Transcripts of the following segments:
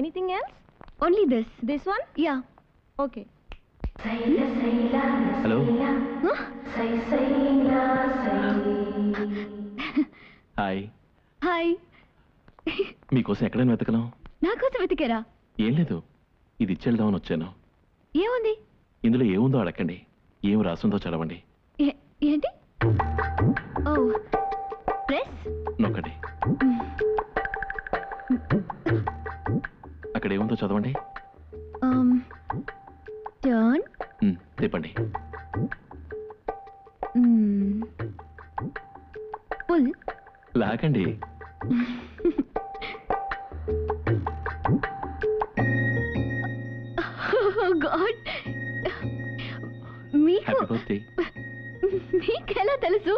Anything else? Only this. This one? Yeah. Okay. Hello. Hi. Hi. మీకోసం ఎక్కడైనా వెతకను? నా కోసం వెతికారా? ఏం లేదు, ఇది ఇచ్చేద్దామని వచ్చాను. ఏముంది ఇందులో? ఏముందో అడగండి, ఏం రాసుందో చదవండి. ఏంటి? ఓ, ప్రెస్ నొక్కండి. అక్కడ ఏముందో చదవండి. టర్న్. తిప్పండి. పుల్. లాగండి. గాడ్, మీకెలా తెలుసు?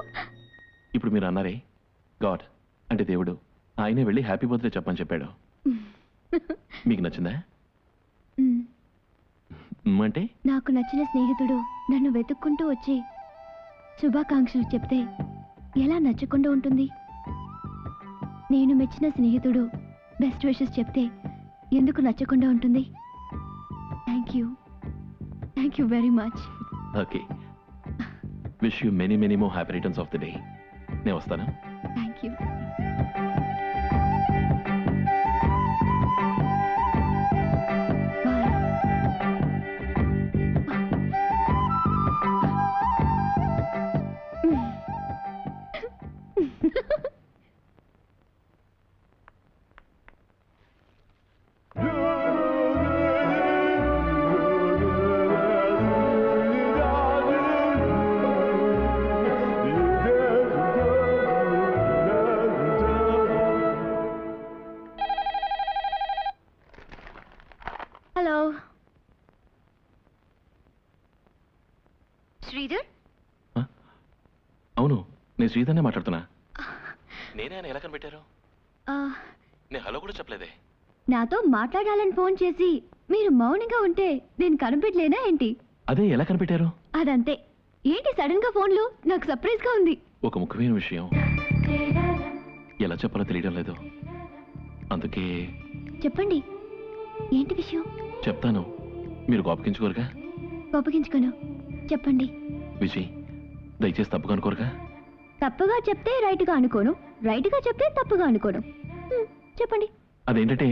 ఇప్పుడు మీరు అన్నారే గాడ్ అంటే దేవుడు, ఆయనే వెళ్ళి హ్యాపీ బర్త్డే చెప్పని చెప్పాడు. మీకు నచ్చిందా? అంటే నాకు నచ్చిన స్నేహితుడు నన్ను వెతుక్కుంటూ వచ్చి శుభాకాంక్షలు చెప్తే ఎలా నచ్చకుండా ఉంటుంది? నేను మెచ్చిన స్నేహితుడు బెస్ట్ విషెస్ చెప్తే ఎందుకు నచ్చకుండా ఉంటుంది? Thank you very much. Okay, wish you many many more happy returns of the day. నేను వస్తాను. Thank you. హలో శ్రీధర్. అవును, నేను శ్రీధర్నే మాట్లాడుతున్నా. నేనే ఆయన ఎలా కనిపెట్టారు? నేను హలో కూడా చెప్పలేదే. నాతో మాట్లాడాలని ఫోన్ చేసి మీరు మౌనంగా ఉంటే నేను కనిపెట్టలేనా ఏంటి? అదే, ఎలా కనిపెట్టారు? అదంతే. ఏంటి సడన్ గా ఫోన్లు? నాకు సర్ప్రైజ్ గా ఉంది. ఒక ముఖ్యమైన విషయం ఎలా చెప్పాలో తెలియడం లేదు, అందుకే. చెప్పండి, ఏంటి విషయం? చెప్తాను, మీరు కోపగించుకోరుగా? కోపగించుకోను, చెప్పండి. విజయ్, దయచేసి తప్పుగా అనుకోరుగా? తప్పుగా చెప్తే రైట్ గా అనుకోను, రైట్ గా చెప్తే తప్పుగా అనుకోను. చెప్పండి. అదేంటంటే,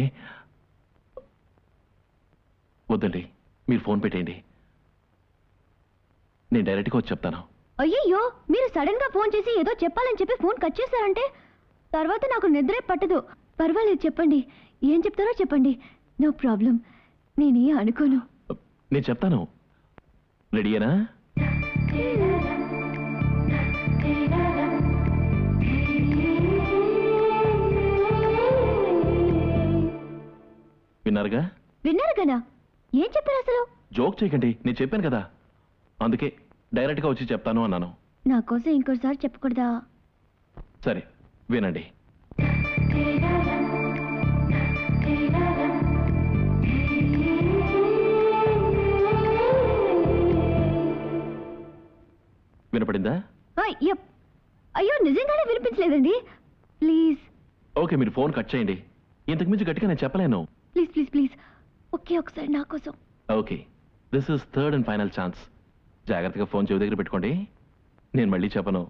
వద్దండి, మీరు ఫోన్ పెట్టేయండి, నేను డైరెక్ట్గా వచ్చి చెప్తాను. అయ్యయ్యో, మీరు సడన్ గా ఫోన్ చేసి ఏదో చెప్పాలని చెప్పి ఫోన్ కట్ చేశారంటే తర్వాత నాకు నిద్రే పట్టదు. పర్వాలేదు, చెప్పండి. ఏం చెప్తారో చెప్పండి, నో ప్రాబ్లం. నేనే అనుకోను. నేను చెప్తాను, రెడీయేనా? విన్నారుగా? విన్నారుగానా? ఏం చెప్పారు అసలు? జోక్ చేయకండి, నేను చెప్పాను కదా, అందుకే డైరెక్ట్గా వచ్చి చెప్తాను అన్నాను. నా కోసం ఇంకోసారి చెప్పకూడదా? సరే, వినండి. వినపడిందా? అయ్యో, నిజంగానే వినిపించలేదండి. ప్లీజ్. ఓకే, మీరు ఫోన్ కట్ చేయండి. ఇంతకు మించి గట్టిగా నేను చెప్పలేను. ప్లీజ్ ప్లీజ్ ప్లీజ్, ఓకే, ఒకసారి నా కోసం. Okay, this is third and final chance. జాగ్రత్తగా ఫోన్ చెవి దగ్గర పెట్టుకోండి, నేను మళ్ళీ చెప్పను.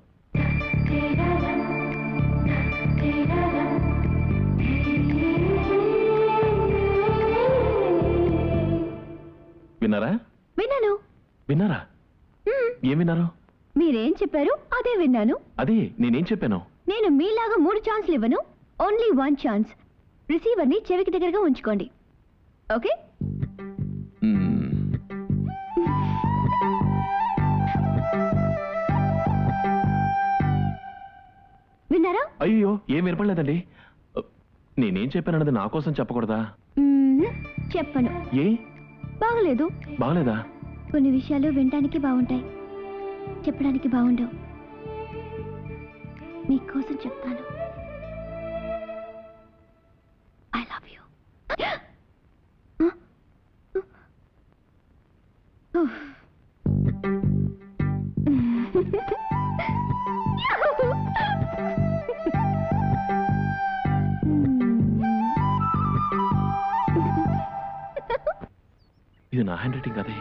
విన్నారా? విన్నాను. విన్నారా? ఏం విన్నారు? మీరేం చెప్పారు అదే విన్నాను. అదే నేనేం చెప్పాను? నేను మీలాగా 3 ఛాన్స్లు ఇవ్వను, ఓన్లీ 1 ఛాన్స్. రిసీవర్ని చెవికి దగ్గరగా ఉంచుకోండి, ఓకే? విన్నారా? అయ్యో, ఏం వినపడలేదండి. నేనేం చెప్పానన్నది నా కోసం చెప్పకూడదా? చెప్పను. ఏ? బాగలేదు. బాగలేదా? కొన్ని విషయాలు వినడానికి బాగుంటాయి, చెప్పడానికి బాగుండవు. మీకోసం చెప్తాను. I love you. ఇది నా హ్యాండ్ రైటింగ్ కదే.